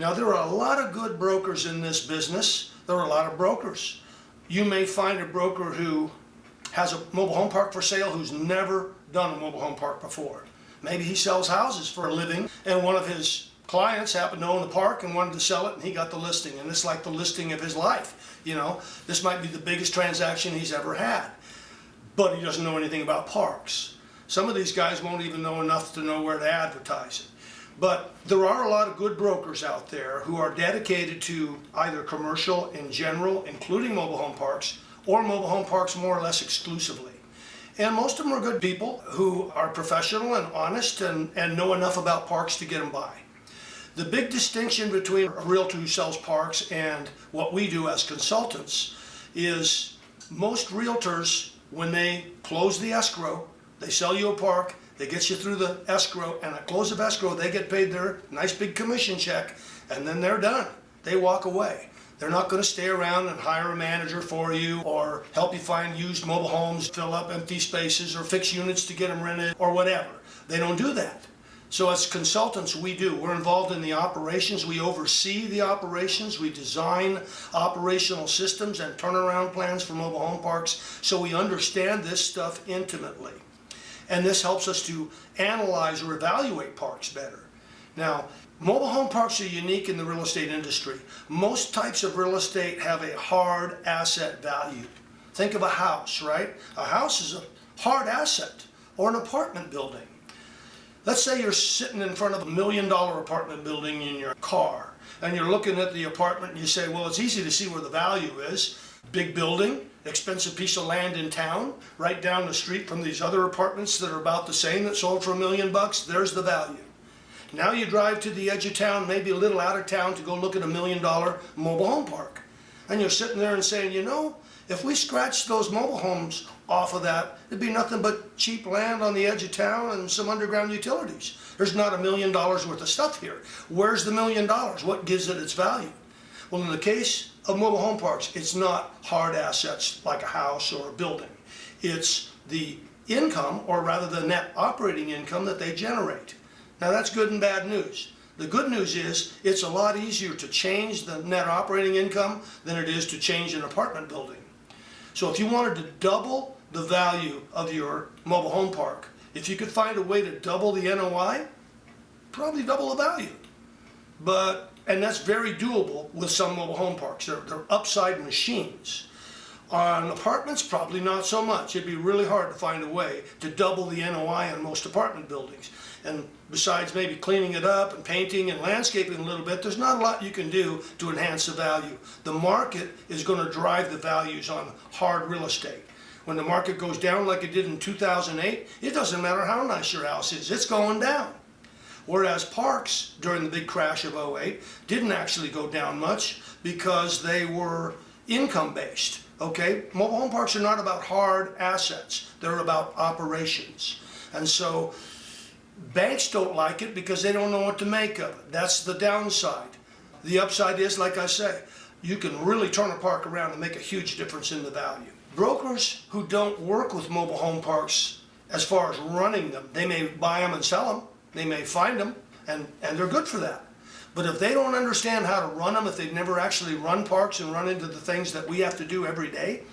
Now, there are a lot of good brokers in this business. There are a lot of brokers. You may find a broker who has a mobile home park for sale who's never done a mobile home park before. Maybe he sells houses for a living, and one of his clients happened to own the park and wanted to sell it, and he got the listing, and it's like the listing of his life. You know, this might be the biggest transaction he's ever had, but he doesn't know anything about parks. Some of these guys won't even know enough to know where to advertise it. But there are a lot of good brokers out there who are dedicated to either commercial in general, including mobile home parks, or mobile home parks more or less exclusively. And most of them are good people who are professional and honest and know enough about parks to get them by. The big distinction between a realtor who sells parks and what we do as consultants is most realtors, when they close the escrow, they sell you a park, they get you through the escrow, and at close of escrow, they get paid their nice big commission check, and then they're done. They walk away. They're not going to stay around and hire a manager for you or help you find used mobile homes, fill up empty spaces, or fix units to get them rented, or whatever. They don't do that. So as consultants, we do. We're involved in the operations. We oversee the operations. We design operational systems and turnaround plans for mobile home parks. So we understand this stuff intimately. And this helps us to analyze or evaluate parks better. Now, mobile home parks are unique in the real estate industry. Most types of real estate have a hard asset value. Think of a house, right? A house is a hard asset, or an apartment building. Let's say you're sitting in front of $1 million apartment building in your car, and you're looking at the apartment and you say, well, it's easy to see where the value is. Big building, expensive piece of land in town, right down the street from these other apartments that are about the same that sold for $1 million, there's the value. Now you drive to the edge of town, maybe a little out of town, to go look at $1 million mobile home park. And you're sitting there and saying, you know, if we scratched those mobile homes off of that, it'd be nothing but cheap land on the edge of town and some underground utilities. There's not $1 million worth of stuff here. Where's the $1 million? What gives it its value? Well, in the case of mobile home parks, it's not hard assets like a house or a building. It's the income, or rather the net operating income that they generate. Now that's good and bad news. The good news is it's a lot easier to change the net operating income than it is to change an apartment building. So if you wanted to double the value of your mobile home park, if you could find a way to double the NOI, probably double the value. And that's very doable with some mobile home parks. They're upside machines. On apartments, probably not so much. It'd be really hard to find a way to double the NOI on most apartment buildings. And besides maybe cleaning it up and painting and landscaping a little bit, there's not a lot you can do to enhance the value. The market is going to drive the values on hard real estate. When the market goes down like it did in 2008, it doesn't matter how nice your house is, it's going down. Whereas parks, during the big crash of '08, didn't actually go down much because they were income-based, okay? Mobile home parks are not about hard assets, they're about operations. And so banks don't like it because they don't know what to make of it. That's the downside. The upside is, like I say, you can really turn a park around and make a huge difference in the value. Brokers who don't work with mobile home parks as far as running them, they may buy them and sell them, they may find them, and they're good for that. But if they don't understand how to run them, if they've never actually run parks and run into the things that we have to do every day,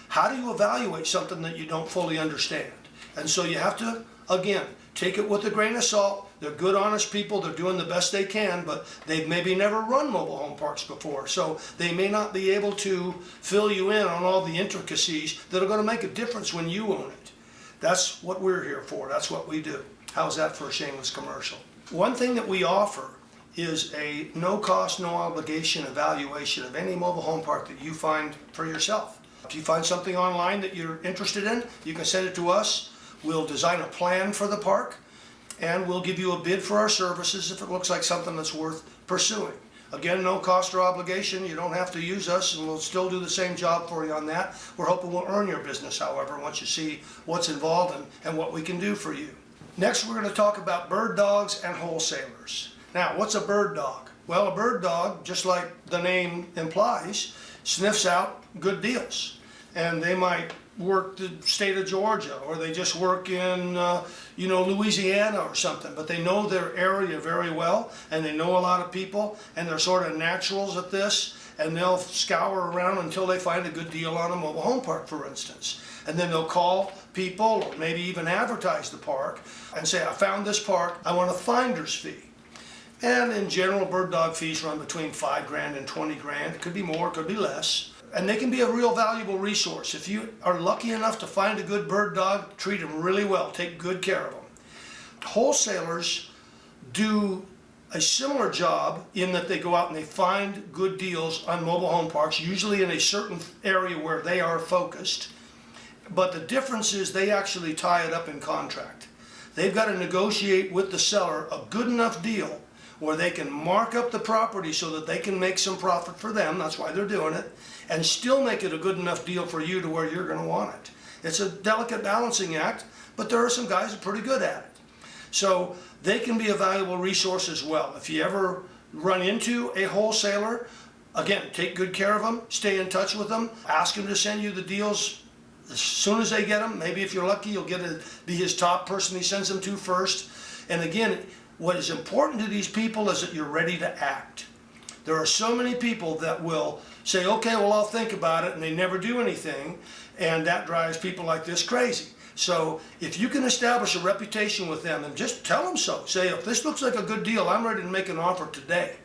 how do you evaluate something that you don't fully understand? And so you have to, again, take it with a grain of salt. They're good, honest people. They're doing the best they can, but they've maybe never run mobile home parks before. So they may not be able to fill you in on all the intricacies that are going to make a difference when you own it. That's what we're here for. That's what we do. How's that for a shameless commercial? One thing that we offer is a no-cost, no-obligation evaluation of any mobile home park that you find for yourself. If you find something online that you're interested in, you can send it to us. We'll design a plan for the park, and we'll give you a bid for our services if it looks like something that's worth pursuing. Again, no cost or obligation. You don't have to use us, and we'll still do the same job for you on that. We're hoping we'll earn your business, however, once you see what's involved and what we can do for you. Next, we're going to talk about bird dogs and wholesalers. Now, what's a bird dog? Well, a bird dog, just like the name implies, sniffs out good deals. And they might work the state of Georgia, or they just work in, Louisiana or something, but they know their area very well, and they know a lot of people, and they're sort of naturals at this, and they'll scour around until they find a good deal on a mobile home park, for instance. And then they'll call people, or maybe even advertise the park, and say, I found this park, I want a finder's fee. And in general, bird dog fees run between $5,000 and $20,000. It could be more, it could be less. And they can be a real valuable resource. If you are lucky enough to find a good bird dog, treat them really well, take good care of them. Wholesalers do a similar job in that they go out and they find good deals on mobile home parks, usually in a certain area where they are focused. But the difference is they actually tie it up in contract. They've got to negotiate with the seller a good enough deal where they can mark up the property so that they can make some profit for them, that's why they're doing it, and still make it a good enough deal for you to where you're going to want it. It's a delicate balancing act, but there are some guys that are pretty good at it. So they can be a valuable resource as well. If you ever run into a wholesaler, again, take good care of them, stay in touch with them, ask them to send you the deals as soon as they get them. Maybe if you're lucky, you'll be his top person he sends them to first. And again, what is important to these people is that you're ready to act. There are so many people that will say, okay, well, I'll think about it, and they never do anything, and that drives people like this crazy. So if you can establish a reputation with them, and just tell them so. Say, if this looks like a good deal, I'm ready to make an offer today.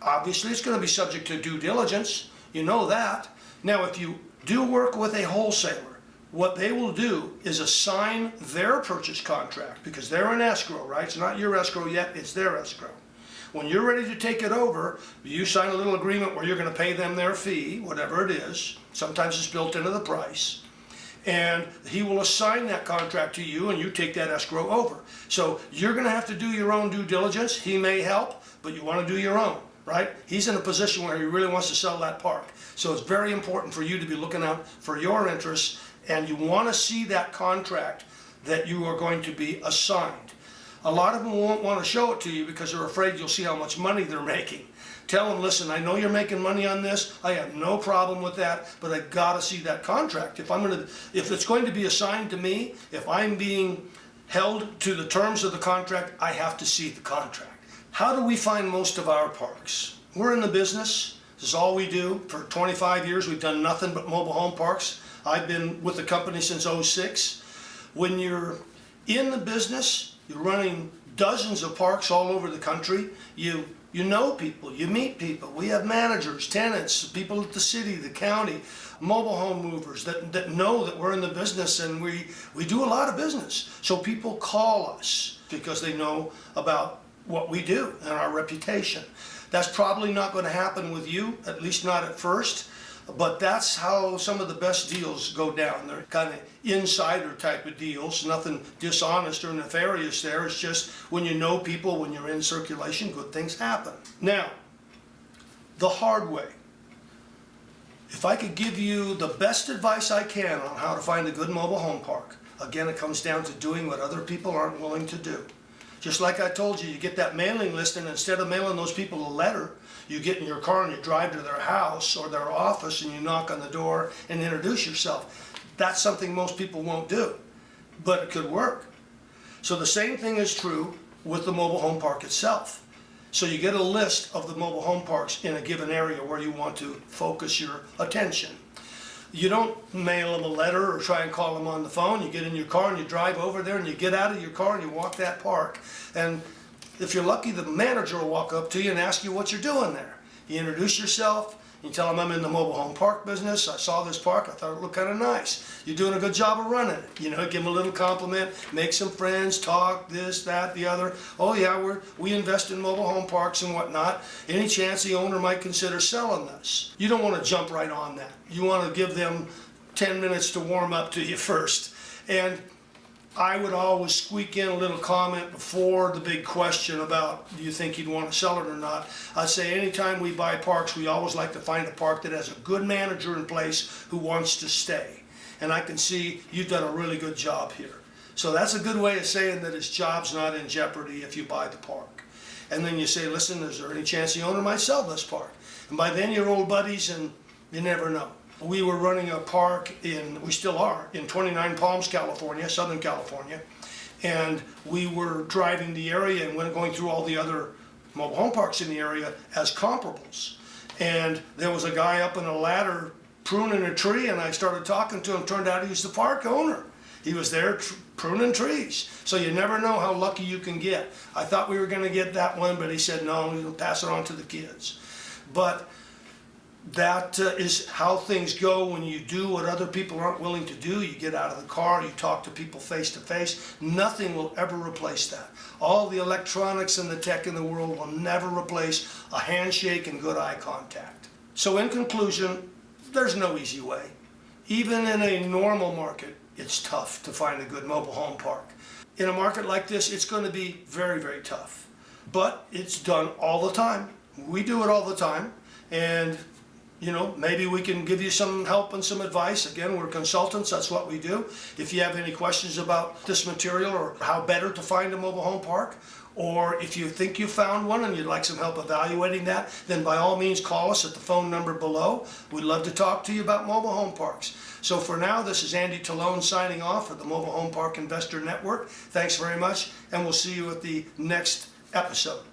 Obviously, it's going to be subject to due diligence. You know that. Now, if you do work with a wholesaler, what they will do is assign their purchase contract, because they're in escrow, right? It's not your escrow yet, it's their escrow. When you're ready to take it over, you sign a little agreement where you're going to pay them their fee, whatever it is. Sometimes it's built into the price. And he will assign that contract to you, and you take that escrow over. So you're going to have to do your own due diligence. He may help, but you want to do your own, right? He's in a position where he really wants to sell that park. So it's very important for you to be looking out for your interests, and you want to see that contract that you are going to be assigned. A lot of them won't want to show it to you because they're afraid you'll see how much money they're making. Tell them, listen, I know you're making money on this. I have no problem with that, but I got to see that contract. If it's going to be assigned to me, if I'm being held to the terms of the contract, I have to see the contract. How do we find most of our parks? We're in the business. This is all we do. For 25 years, we've done nothing but mobile home parks. I've been with the company since '06. When you're in the business, you're running dozens of parks all over the country. You know people, you meet people. We have managers, tenants, people at the city, the county, mobile home movers that know that we're in the business, and we do a lot of business. So people call us because they know about what we do and our reputation. That's probably not going to happen with you, at least not at first. But that's how some of the best deals go down. They're kind of insider type of deals, nothing dishonest or nefarious there. It's just when you know people, when you're in circulation, good things happen. Now, the hard way. If I could give you the best advice I can on how to find a good mobile home park, again, it comes down to doing what other people aren't willing to do. Just like I told you, you get that mailing list, and instead of mailing those people a letter, you get in your car and you drive to their house or their office and you knock on the door and introduce yourself. That's something most people won't do, but it could work. So the same thing is true with the mobile home park itself. So you get a list of the mobile home parks in a given area where you want to focus your attention. You don't mail them a letter or try and call them on the phone. You get in your car and you drive over there and you get out of your car and you walk that park. And if you're lucky, the manager will walk up to you and ask you what you're doing there. You introduce yourself, you tell them I'm in the mobile home park business, I saw this park, I thought it looked kind of nice. You're doing a good job of running it. You know, give them a little compliment, make some friends, talk, this, that, the other. Oh yeah, we invest in mobile home parks and whatnot. Any chance the owner might consider selling this? You don't want to jump right on that. You want to give them 10 minutes to warm up to you first. And I would always squeak in a little comment before the big question about, do you think you'd want to sell it or not? I'd say anytime we buy parks, we always like to find a park that has a good manager in place who wants to stay. And I can see you've done a really good job here. So that's a good way of saying that his job's not in jeopardy if you buy the park. And then you say, listen, is there any chance the owner might sell this park? And by then you're old buddies and you never know. We were running a park we still are, in 29 Palms, California, Southern California. And we were driving the area and going through all the other mobile home parks in the area as comparables. And there was a guy up in a ladder pruning a tree, and I started talking to him. Turned out he was the park owner. He was there pruning trees. So you never know how lucky you can get. I thought we were going to get that one, but he said no, we'll pass it on to the kids. But that is how things go when you do what other people aren't willing to do. You get out of the car, you talk to people face to face. Nothing will ever replace that. All the electronics and the tech in the world will never replace a handshake and good eye contact. So in conclusion, there's no easy way. Even in a normal market, it's tough to find a good mobile home park. In a market like this, it's going to be very, very tough. But it's done all the time. We do it all the time. And you know, maybe we can give you some help and some advice. Again, we're consultants, that's what we do. If you have any questions about this material or how better to find a mobile home park, or if you think you found one and you'd like some help evaluating that, then by all means call us at the phone number below. We'd love to talk to you about mobile home parks. So for now, this is Andy Talone signing off for the Mobile Home Park Investor Network. Thanks very much, and we'll see you at the next episode.